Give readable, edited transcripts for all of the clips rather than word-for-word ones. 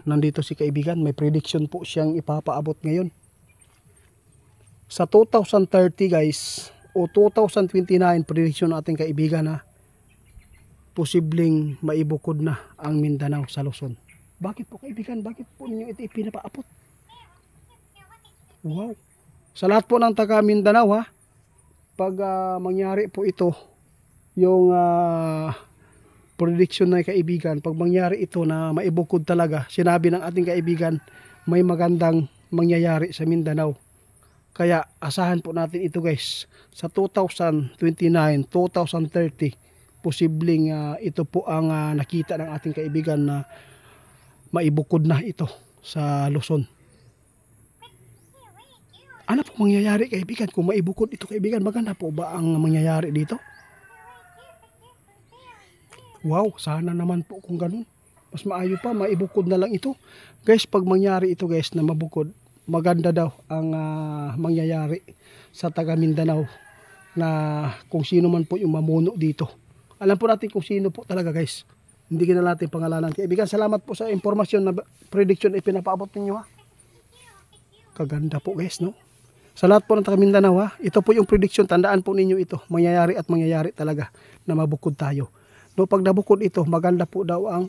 nandito si kaibigan, may prediction po siyang ipapaabot ngayon. Sa 2030 guys, o 2029, prediction ng ating kaibigan na posibleng maibukod na ang Mindanao sa Luzon. Bakit po kaibigan? Bakit po ninyo ito ipinapaabot? Wow. Sa lahat po ng taga Mindanao ha, pag mangyari po ito, yung prediction ng kaibigan, pag mangyari ito na maibukod talaga, sinabi ng ating kaibigan, may magandang mangyayari sa Mindanao. Kaya asahan po natin ito guys, sa 2029, 2030, posibleng ito po ang nakita ng ating kaibigan na maibukod na ito sa Luzon. Ano po mangyayari kaibigan kung maibukod ito kaibigan? Maganda po ba ang mangyayari dito? Wow, sana naman po kung ganun. Mas maayo pa, maibukod na lang ito. Guys, pag mangyari ito guys na mabukod, maganda daw ang mangyayari sa taga Mindanao na kung sino man po yung mamuno dito. Alam po natin kung sino po talaga guys. Hindi na natin pangalanan. Kaibigan, salamat po sa informasyon na prediction ay pinapaabot ninyo ha. Kaganda po guys, no? Sa lahat po ng taga Mindanao ha, ito po yung prediction, tandaan po ninyo ito. Mangyayari at mangyayari talaga na mabukod tayo. No, pag nabukod ito, maganda po daw ang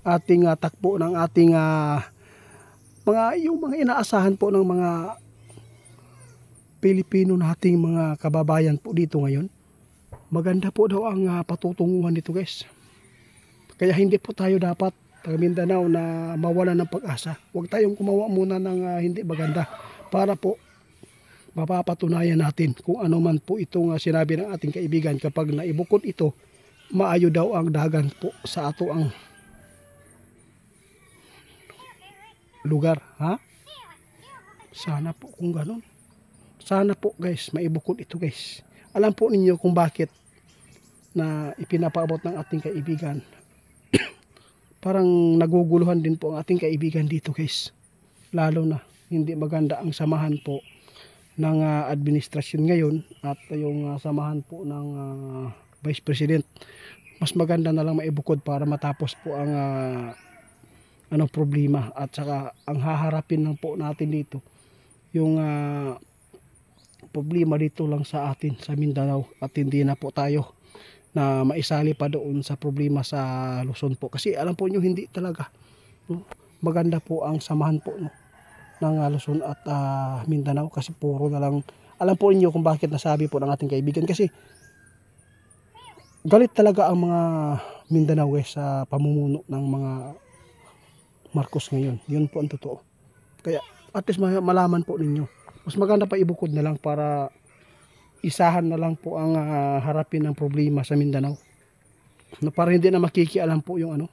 ating takbo ng ating yung mga inaasahan po ng mga Pilipino nating mga kababayan po dito ngayon. Maganda po daw ang patutunguhan dito guys. Kaya hindi po tayo dapat taga Mindanao na mawala ng pag-asa. Huwag tayong kumawa muna ng hindi maganda para po mapapatunayan natin kung ano man po itong sinabi ng ating kaibigan. Kapag naibukod ito, maayo daw ang dagan po sa ato ang lugar, ha? Sana po kung ganun. Sana po guys, maibukod ito guys. Alam po ninyo kung bakit na ipinapaabot ng ating kaibigan. Parang naguguluhan din po ang ating kaibigan dito guys. Lalo na hindi maganda ang samahan po ng administrasyon ngayon at yung samahan po ng Vice President. Mas maganda na lang maibukod para matapos po ang problema at saka ang haharapin lang po natin dito yung problema dito lang sa atin sa Mindanao at hindi na po tayo na maisali pa doon sa problema sa Luzon po kasi alam po nyo hindi talaga no? Maganda po ang samahan po no? ng Luzon at Mindanao kasi puro na lang alam po niyo kung bakit nasabi po ng ating kaibigan kasi galit talaga ang mga Mindanao sa pamumuno ng mga Marcos ngayon. Yun po ang totoo. Kaya at least malaman po ninyo. Mas maganda pa ibukod na lang para isahan na lang po ang harapin ng problema sa Mindanao. No, para hindi na makikialam po yung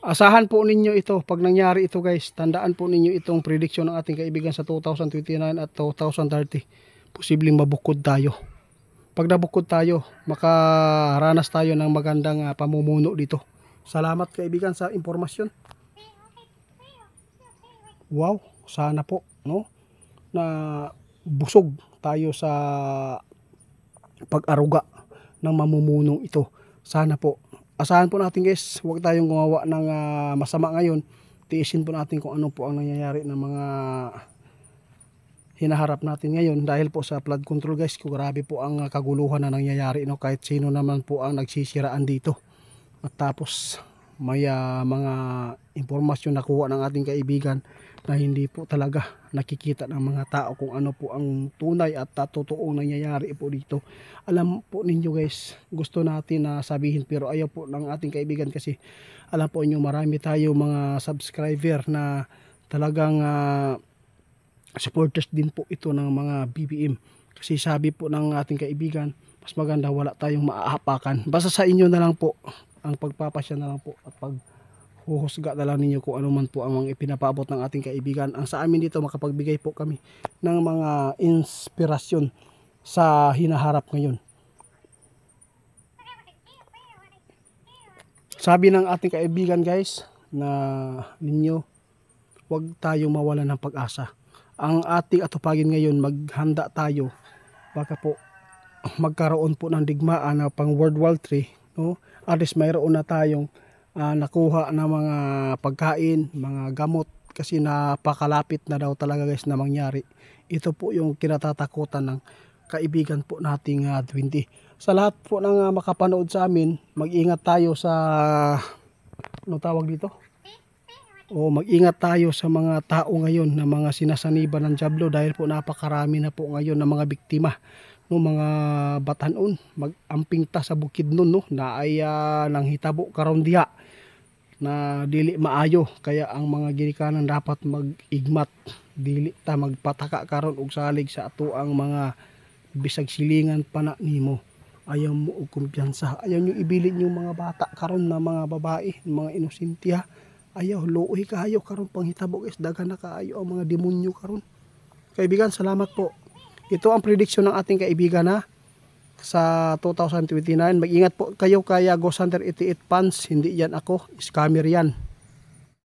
Asahan po ninyo ito. Pag nangyari ito guys, tandaan po ninyo itong prediction ng ating kaibigan sa 2029 at 2030. Posibleng mabukod tayo. Pag nabukod tayo, makaranas tayo ng magandang pamumuno dito. Salamat kaibigan sa impormasyon. Wow, sana po no na busog tayo sa pag-aruga ng mamumunong ito. Sana po. Asahan po natin guys, huwag tayong gumawa ng masama ngayon. Tiisin po natin kung ano po ang nangyayari ng mga hinaharap natin ngayon dahil po sa flood control guys, grabe po ang kaguluhan na nangyayari no, kahit sino naman po ang nagsisiraan dito. At tapos may mga impormasyon nakuha ng ating kaibigan na hindi po talaga nakikita ng mga tao kung ano po ang tunay at totoong nangyayari po dito. Alam po ninyo guys, gusto natin na sabihin pero ayaw po ng ating kaibigan kasi alam po ninyo marami tayo mga subscriber na talagang supporters din po ito ng mga BBM. Kasi sabi po ng ating kaibigan, mas maganda wala tayong maaapakan. Basta sa inyo na lang po, ang pagpapasya na lang po at paghuhusga na lang ninyo kung ano man po ang mga ipinapaabot ng ating kaibigan. Ang sa amin dito, makapagbigay po kami ng mga inspirasyon sa hinaharap ngayon. Sabi ng ating kaibigan guys, na ninyo, huwag tayong mawala ng pag-asa. Ang ating atupagin ngayon, maghanda tayo baka po magkaroon po ng digmaan na pang World War III, no? At least mayroon na tayong nakuha na mga pagkain, mga gamot, kasi napakalapit na daw talaga guys na mangyari. Ito po yung kinatatakutan ng kaibigan po nating 20. Sa lahat po ng makapanood sa amin, mag-ingat tayo sa ano tawag dito? O mag-ingat tayo sa mga tao ngayon na mga sinasaniban ng dyablo, dahil po napakarami na po ngayon ng mga biktima no, mga batanon mag-amping ta sa bukid nun no, na ay nang hitabo karon diha na dili maayo, kaya ang mga ginikanan dapat mag-igmat, dili ta magpataka karon og salig sa ato ang mga bisag silingan pa na nimo. Ayaw mo og kumpiyansa, ayaw nyo ibilin yung mga bata karon na mga babae, mga inosente. Ayaw, luoy kaayo karon panghitabo guys, daghan na kaayo ang mga demonyo karon. Kaibigan, salamat po. Ito ang prediction ng ating kaibigan sa 2029. Mag-ingat po kayo kaya Ghost Hunter 88 fans, hindi yan ako, scammer yan.